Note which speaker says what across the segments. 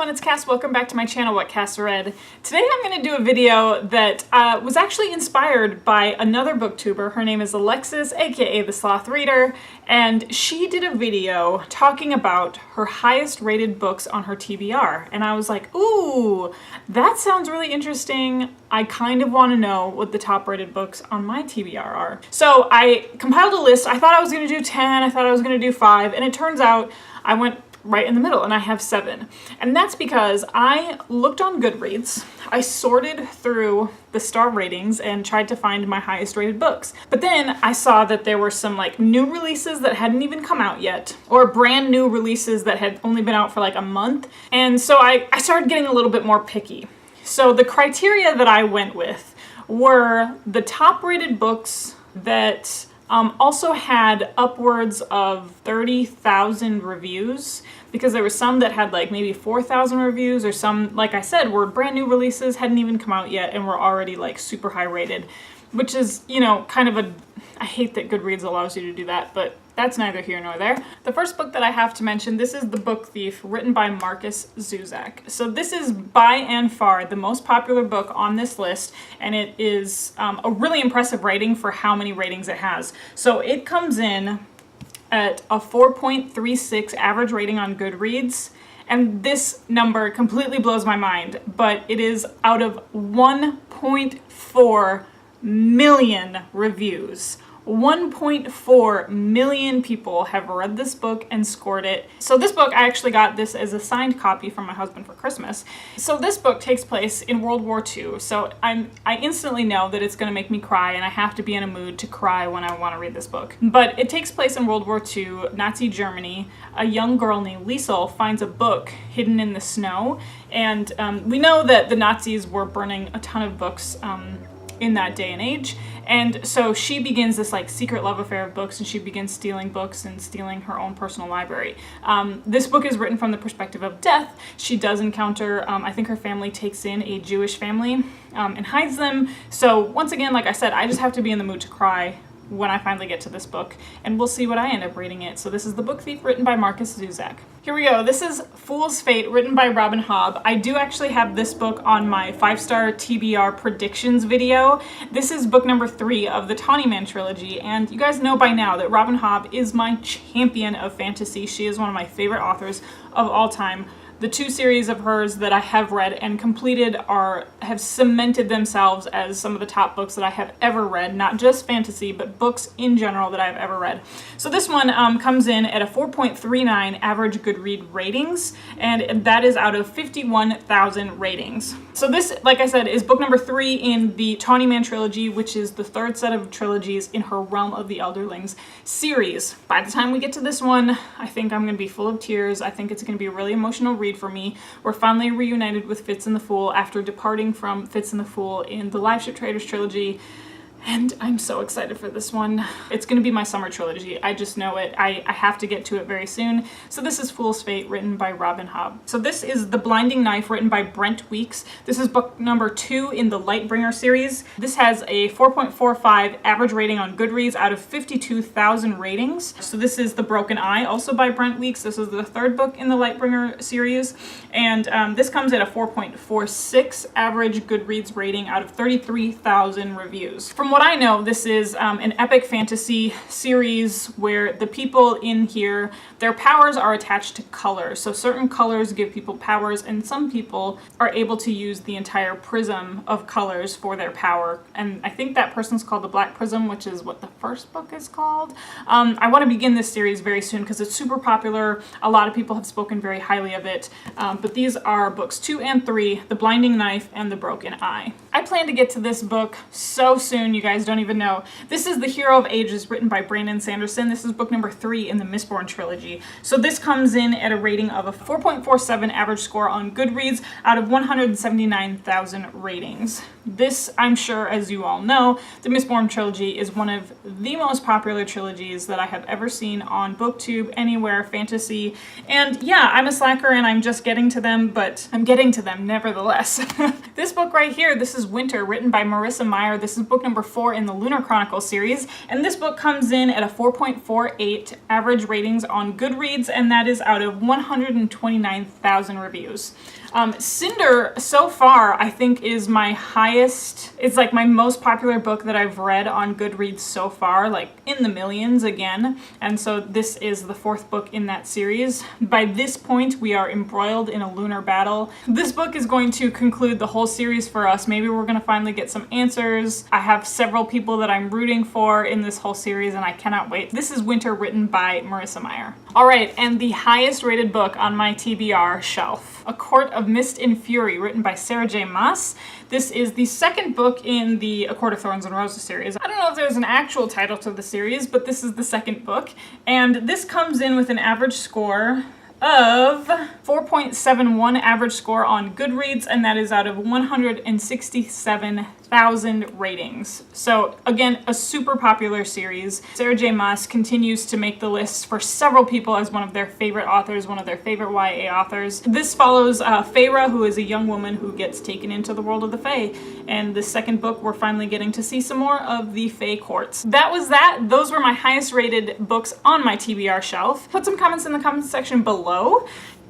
Speaker 1: everyone, it's Cass. Welcome back to my channel, What Cass Read. Today I'm going to do a video that was actually inspired by another booktuber. Her name is Alexis, aka The Sloth Reader, and she did a video talking about her highest rated books on her TBR. And I was like, ooh, that sounds really interesting. I kind of want to know what the top rated books on my TBR are. So I compiled a list. I thought I was going to do 10, I thought I was going to do 5, and it turns out I went right in the middle and I have 7. And that's because I looked on Goodreads, I sorted through the star ratings and tried to find my highest rated books. But then I saw that there were some like new releases that hadn't even come out yet, or brand new releases that had only been out for like a month. And so I started getting a little bit more picky. So the criteria that I went with were the top rated books that also had upwards of 30,000 reviews, because there were some that had like maybe 4,000 reviews, or some, like I said, were brand new releases, hadn't even come out yet, and were already like super high rated, which is, you know, kind of a, I hate that Goodreads allows you to do that, but that's neither here nor there. The first book that I have to mention, this is The Book Thief, written by Markus, Zusak. So this is by and far the most popular book on this list, and it is a really impressive rating for how many ratings it has. So it comes in at a 4.36 average rating on Goodreads, and this number completely blows my mind, but it is out of 1.4 million reviews. 1.4 million people have read this book and scored it. So this book, I actually got this as a signed copy from my husband for Christmas. So this book takes place in World War II. So I instantly know that it's going to make me cry, and I have to be in a mood to cry when I want to read this book. But it takes place in World War II, Nazi Germany. A young girl named Liesel finds a book hidden in the snow. And we know that the Nazis were burning a ton of books in that day and age. And so she begins this like secret love affair of books, and she begins stealing books and stealing her own personal library. This book is written from the perspective of death. She does encounter, I think her family takes in a Jewish family and hides them. So once again, like I said, I just have to be in the mood to cry when I finally get to this book, and we'll see what I end up rating it. So this is The Book Thief, written by Markus, Zusak. Here we go. This is Fool's Fate, written by Robin Hobb. I do actually have this book on my 5-star TBR predictions video. This is book number 3 of the Tawny Man trilogy, and you guys know by now that Robin Hobb is my champion of fantasy. She is one of my favorite authors of all time. The 2 series of hers that I have read and completed have cemented themselves as some of the top books that I have ever read, not just fantasy, but books in general that I've ever read. So this one comes in at a 4.39 average Goodreads ratings, and that is out of 51,000 ratings. So this, like I said, is book number 3 in the Tawny Man trilogy, which is the 3rd set of trilogies in her Realm of the Elderlings series. By the time we get to this one, I think I'm going to be full of tears. I think it's going to be a really emotional read for me. We're finally reunited with Fitz and the Fool after departing from Fitz and the Fool in the Live Ship Traders trilogy, and I'm so excited for this one. It's going to be my summer trilogy. I just know it. I have to get to it very soon. So this is Fool's Fate, written by Robin Hobb. So this is The Blinding Knife, written by Brent Weeks. This is book number 2 in the Lightbringer series. This has a 4.45 average rating on Goodreads out of 52,000 ratings. So this is The Broken Eye, also by Brent Weeks. This is the 3rd book in the Lightbringer series. And this comes at a 4.46 average Goodreads rating out of 33,000 reviews. From what I know, this is an epic fantasy series where the people in here, their powers are attached to color. So certain colors give people powers, and some people are able to use the entire prism of colors for their power. And I think that person's called the Black Prism, which is what the first book is called. I want to begin this series very soon because it's super popular. A lot of people have spoken very highly of it. But these are books 2 and 3, The Blinding Knife and The Broken Eye. I plan to get to this book so soon, you guys don't even know. This is The Hero of Ages, written by Brent Sanderson. This is book number 3 in the Mistborn trilogy. So this comes in at a rating of a 4.47 average score on Goodreads out of 179,000 ratings. This, I'm sure, as you all know, the Mistborn trilogy is one of the most popular trilogies that I have ever seen on BookTube, anywhere, fantasy. And yeah, I'm a slacker and I'm just getting to them, but I'm getting to them nevertheless. This book right here, this is Winter, written by Marissa Meyer. This is book number 4 in the Lunar Chronicle series, and this book comes in at a 4.48 average ratings on Goodreads, and that is out of 129,000 reviews. Cinder, so far, I think is my highest, it's like my most popular book that I've read on Goodreads so far, like in the millions again, and so this is the 4th book in that series. By this point, we are embroiled in a lunar battle. This book is going to conclude the whole series for us. Maybe we're going to finally get some answers. I have several people that I'm rooting for in this whole series, and I cannot wait. This is Winter, written by Marissa Meyer. Alright, and the highest rated book on my TBR shelf, A Court of Mist and Fury, written by Sarah J. Maas. This is the 2nd book in the A Court of Thorns and Roses series. I don't know if there's an actual title to the series, but this is the 2nd book, and this comes in with an average score of 4.71 average score on Goodreads, and that is out of 167,000 ratings. So again, a super popular series. Sarah J. Maas continues to make the lists for several people as one of their favorite authors, one of their favorite YA authors. This follows Feyre, who is a young woman who gets taken into the world of the Fae, and the 2nd book we're finally getting to see some more of the Fae courts. That was that. Those were my highest rated books on my TBR shelf. Put some comments in the comments section below.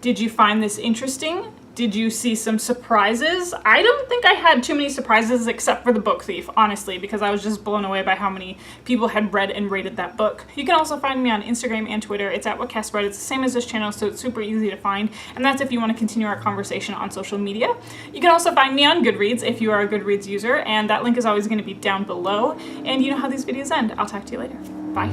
Speaker 1: Did you find this interesting? Did you see some surprises? I don't think I had too many surprises except for The Book Thief, honestly, because I was just blown away by how many people had read and rated that book. You can also find me on Instagram and Twitter. It's at WhatCastRead. It's the same as this channel, so it's super easy to find, and that's if you want to continue our conversation on social media. You can also find me on Goodreads if you are a Goodreads user, and that link is always going to be down below. And you know how these videos end. I'll talk to you later. Bye.